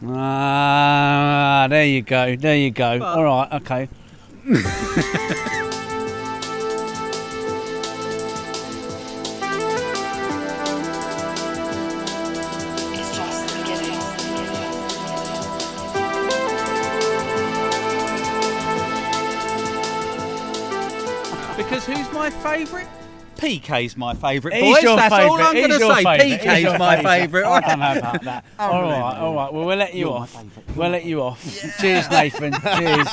Ah, there you go. There you go. But- All right, okay. It's just the beginning. Because who's my favourite? PK's my favourite, He's boys. your That's all favourite. I'm going to He's your say. favourite. He's PK's your my favourite. favourite. I don't know about that. All right, all right. Well, we'll let you off. We'll let you off. Cheers, Nathan. Cheers.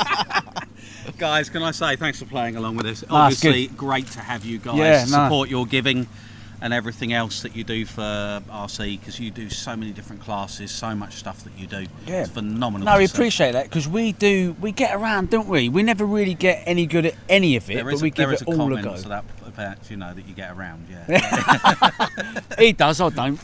Guys, can I say thanks for playing along with us? No, it's Obviously, great to have you guys. Yeah, no. Support you're giving and everything else that you do for RC, because you do so many different classes, so much stuff that you do. Yeah. It's phenomenal. No, to we see. appreciate that because we get around, don't we? We never really get any good at any of it, There but is we a, give there is it a all a comment go. to that about, you know, that you get around, yeah. He does, I don't.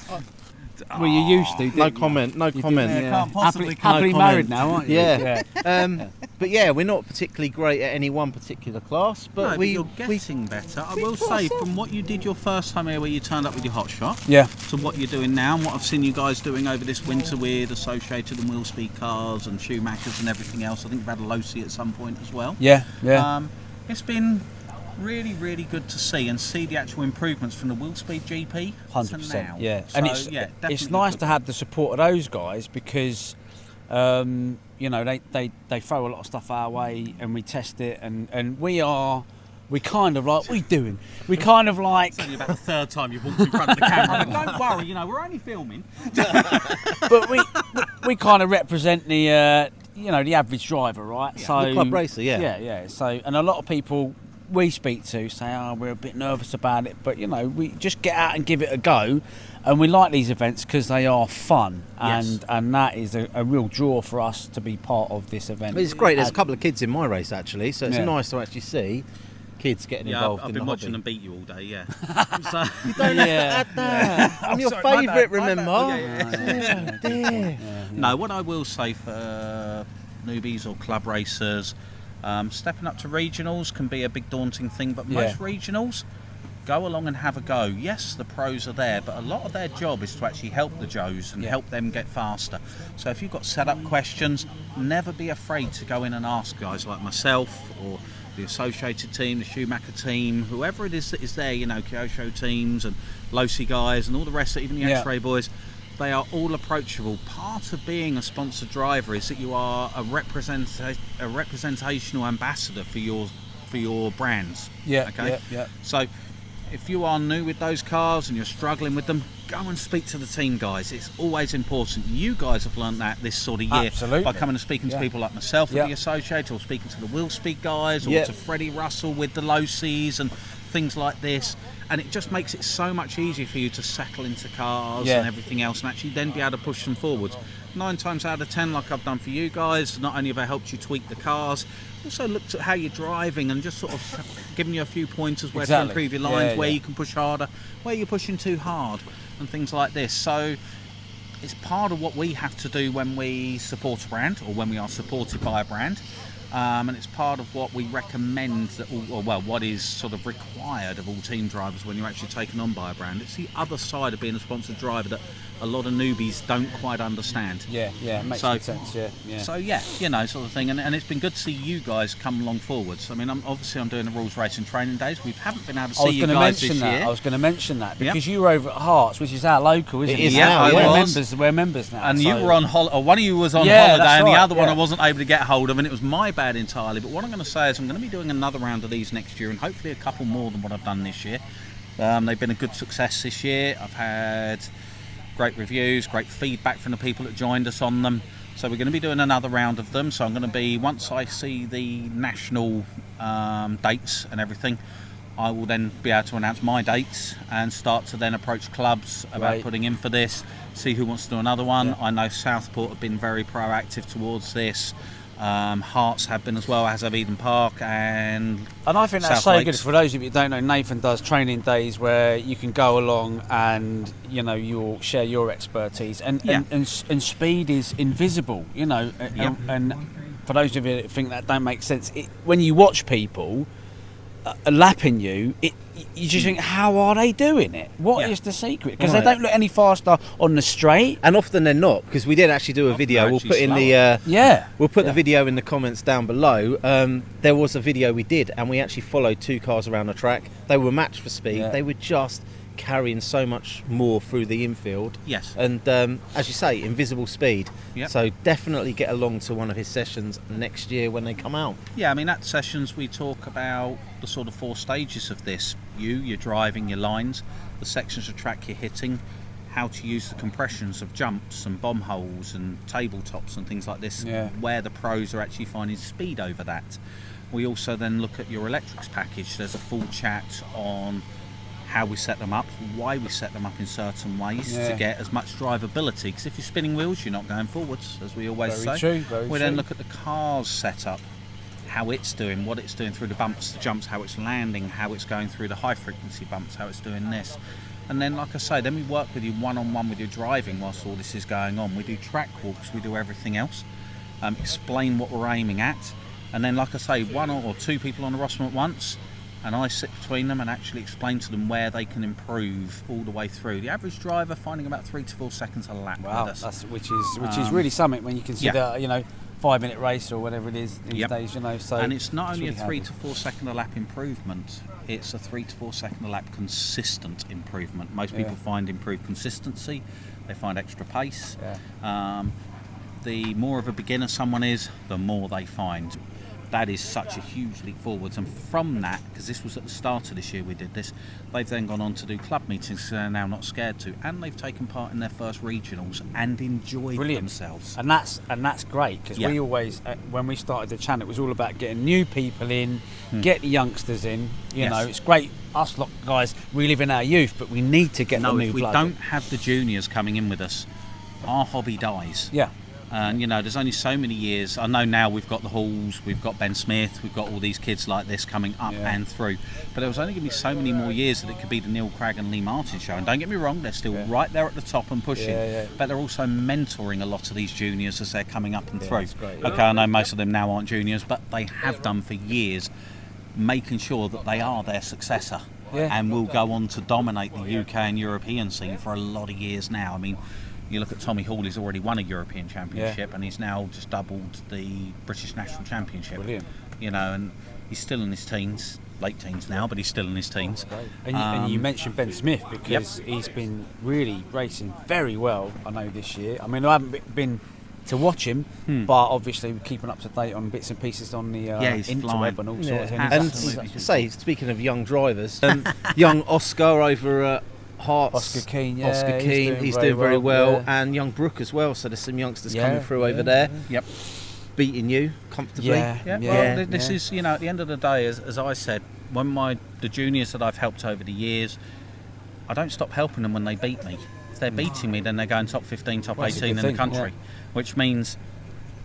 Well, you used to. No didn't you? comment, no You did, comment. yeah. Can't possibly happily no married comment. now, aren't you? Yeah. But yeah, we're not particularly great at any one particular class, but No, but we you're getting better. I will say, from what you did your first time here, where you turned up with your hot shot, Yeah. to what you're doing now, and what I've seen you guys doing over this winter with Associated and Wheel Speed cars and Schumachers and everything else. I think you've had a Losi at some point as well. Yeah, yeah. It's been really, really good to see the actual improvements from the Wheel Speed GP to 100%. now. Yeah, So, and it's definitely nice good. to have the support of those guys because you know they throw a lot of stuff our way and we test it and we kind of like what are you doing? We kind of like It's only about the third time you've walked in front of the camera. But don't worry, you know, we're only filming. but we kind of represent the you know the average driver, right? Yeah. So The club racer, yeah. yeah. So and a lot of people we speak to say, oh, we're a bit nervous about it, but you know, we just get out and give it a go, and we like these events because they are fun, Yes. and that is a real draw for us to be part of this event. It's great. There's a couple of kids in my race actually, so it's Yeah. nice to actually see kids getting Yeah, involved I've in been the watching hobby. them beat you all day, yeah. So, Don't Yeah. add that. I'm your sorry, my favourite, bad, my bad. remember? Oh, yeah, Oh, dear. no, what I will say for newbies or club racers, stepping up to regionals can be a big daunting thing, but most regionals, go along and have a go. Yes, the pros are there, but a lot of their job is to actually help the Joes and help them get faster. So if you've got setup questions, never be afraid to go in and ask guys like myself or the Associated team, the Schumacher team, whoever it is that is there, you know, Kyosho teams and Losi guys and all the rest, even the X-Ray boys. They are all approachable. Part of being a sponsored driver is that you are a representational ambassador for your brands. Yeah, Okay. yeah. So if you are new with those cars and you're struggling with them, go and speak to the team guys. It's always important. You guys have learned that this sort of year Absolutely. by coming and speaking to people like myself Yeah. at the Associated, or speaking to the Wheel Speed guys, or Yeah. to Freddie Russell with the Losis and things like this. And it just makes it so much easier for you to settle into cars Yeah. and everything else, and actually then be able to push them forwards. 9 times out of 10, like I've done for you guys, not only have I helped you tweak the cars, also looked at how you're driving and just sort of giving you a few pointers where Exactly. to improve your lines, Yeah, where yeah. you can push harder, where you're pushing too hard, and things like this. So it's part of what we have to do when we support a brand, or when we are supported by a brand. And it's part of what we recommend, that, or well, what is sort of required of all team drivers when you're actually taken on by a brand. It's the other side of being a sponsored driver that a lot of newbies don't quite understand. Yeah, it makes So- good sense. Yeah. So yeah, you know, sort of thing, and it's been good to see you guys come along forwards. I mean, I'm doing the rules racing training days. We haven't been able to I was see you going to guys mention this that. year. I was going to mention that Yep. because you were over at Hearts, which is our local, isn't it? It is Yeah, now, I yeah. was. We're members now. And so. you were on holiday, or one of you was on Yeah, holiday, that's and the right, other one I yeah. wasn't able to get hold of, and it was my bad entirely. But what I'm going to say is I'm going to be doing another round of these next year, and hopefully a couple more than what I've done this year. They've been a good success this year. I've had great reviews, great feedback from the people that joined us on them. So we're going to be doing another round of them. So I'm going to be, once I see the national dates and everything, I will then be able to announce my dates and start to then approach clubs about Right. putting in for this, see who wants to do another one. Yeah. I know Southport have been very proactive towards this. Hearts have been as well, as have Eden Park and And I think that's South so Lakes. good. For those of you who don't know, Nathan does training days where you can go along and you know you'll share your expertise. And Yeah. and speed is invisible, you know. Yeah. And for those of you that think that don't make sense, when you watch people lapping you, you just think, how are they doing it? What is Yeah. the secret? Because Right. they don't look any faster on the straight. And often they're not, because we did actually do a video. We'll actually put in the Yeah. we'll put the video in the comments down below. There was a video we did, and we actually followed 2 cars around the track. They were matched for speed. Yeah. They were just carrying so much more through the infield. Yes. And as you say, invisible speed. Yep. So definitely get along to one of his sessions next year when they come out. Yeah, I mean, at sessions we talk about the sort of 4 stages of this. You're driving, your lines, the sections of track you're hitting, how to use the compressions of jumps and bomb holes and tabletops and things like this, Yeah. where the pros are actually finding speed over that. We also then look at your electrics package. There's a full chat on how we set them up, why we set them up in certain ways Yeah. to get as much drivability, because if you're spinning wheels you're not going forwards, as we always Very say. true, very We then true. look at the car's setup, how it's doing, what it's doing through the bumps, the jumps, how it's landing, how it's going through the high frequency bumps, how it's doing this. And then, like I say, then we work with you one-on-one with your driving whilst all this is going on. We do track walks, we do everything else, explain what we're aiming at, and then, like I say, 1 or 2 people on the rostrum at once, and I sit between them and actually explain to them where they can improve all the way through. The average driver finding about 3 to 4 seconds a lap Wow, with us. that's which is really something when you consider, you know, 5-minute race or whatever it is these Yep. days, you know. So And it's not only really a 3 handy. to 4 second a lap improvement, it's a 3 to 4 second a lap consistent improvement. Most people find improved consistency, they find extra pace. The more of a beginner someone is, the more they find. That is such a huge leap forwards, and from that, because this was at the start of this year we did this, they've then gone on to do club meetings they're now not scared to, and they've taken part in their first regionals and enjoyed themselves. And that's great, because Yeah. we always, when we started the channel, it was all about getting new people in, get the youngsters in. You Yes. know, it's great. Us lot guys, we live in our youth, but we need to get the No, new if we blood. don't have the juniors coming in with us, our hobby dies. Yeah. And you know, there's only so many years. I know now we've got the Halls, we've got Ben Smith, we've got all these kids like this coming up and through. But there was only going to be so many more years that it could be the Neil Cragg and Lee Martin show. And don't get me wrong, they're still right there at the top and pushing. Yeah. But they're also mentoring a lot of these juniors as they're coming up and through. that's great. Okay, I know most of them now aren't juniors, but they have done for years, making sure that they are their successor. Yeah. And will go on to dominate the UK and European scene for a lot of years now. I mean, you look at Tommy Hall, he's already won a European Championship and he's now just doubled the British National Championship. Brilliant. You know, and he's still in his teens, late teens now, but he's still in his teens. And you mentioned Ben Smith, because he's been really racing very well, I know, this year. I mean, I haven't been to watch him, but obviously we're keeping up to date on bits and pieces on the he's flying. interweb and all sorts. And Absolutely. say, speaking of young drivers, young Oscar over at Hearts. Oscar Keane, yeah, Oscar he's Keane, doing he's very doing very well, well, yeah. and young Brooke as well. So there's some youngsters Yeah, coming through over yeah, there, Yep. beating you comfortably. Yeah. Yeah, well, this is, you know, at the end of the day, as I said, when the juniors that I've helped over the years, I don't stop helping them when they beat me. If they're beating me, then they're going top 15, top Well, it's a 18 in good the thing, country, which means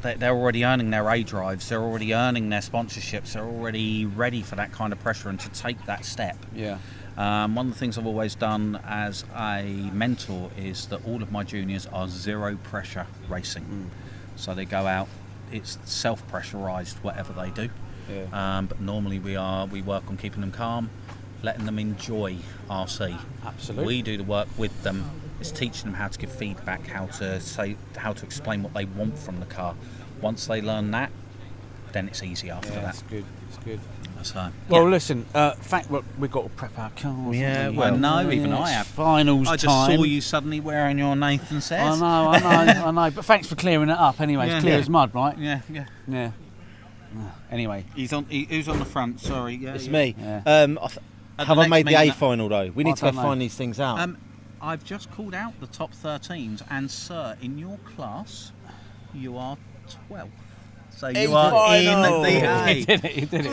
that they're already earning their A drives, they're already earning their sponsorships, they're already ready for that kind of pressure and to take that step. Yeah. One of the things I've always done as a mentor is that all of my juniors are zero pressure racing. So they go out, it's self-pressurised whatever they do. Yeah. But normally we work on keeping them calm, letting them enjoy RC. Absolutely. We do the work with them. It's teaching them how to give feedback, how to explain what they want from the car. Once they learn that, then it's easy after Yeah, that. it's good. It's good. So, Well, listen. Fact, we've got to prep our cars. Yeah, haven't we? well, no, even it's I have. Finals I just time. saw you suddenly wearing your Nathan Says. I know. But thanks for clearing it up. Anyway, Yeah. it's clear Yeah. as mud, right? Yeah. Yeah. Anyway. Who's on the front? Sorry. Yeah, It's yeah. me. Yeah. Have I next made the meeting A final though? We need to go don't know. find these things out. I've just called out the top 13s, and sir, in your class, you are 12th. So you are final. in the He A. did it. He did it.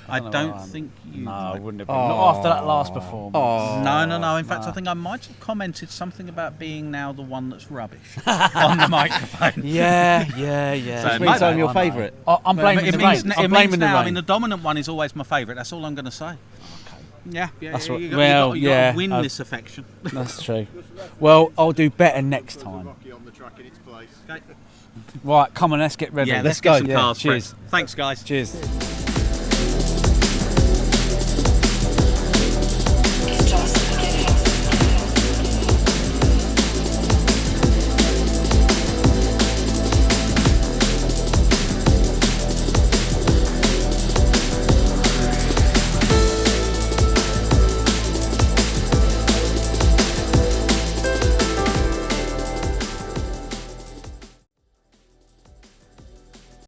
I know don't where I am. think you. No, I might. wouldn't have been. Not after that last performance. No. In fact, I think I might have commented something about being now the one that's rubbish on the microphone. Yeah. So Which it means might- I'm your I know. favourite. I'm blaming it the means, rain. it I'm means blaming the now. I rain. mean, the dominant one is always my favourite. That's all I'm going to say. Yeah. That's You what- got, well, you got yeah, to win I've- this affection. That's true. Well, I'll do better next time. Okay. Right, come on, let's get ready. Yeah, let's go. get some Yeah, cars. cheers. Brett. Thanks, guys. Cheers.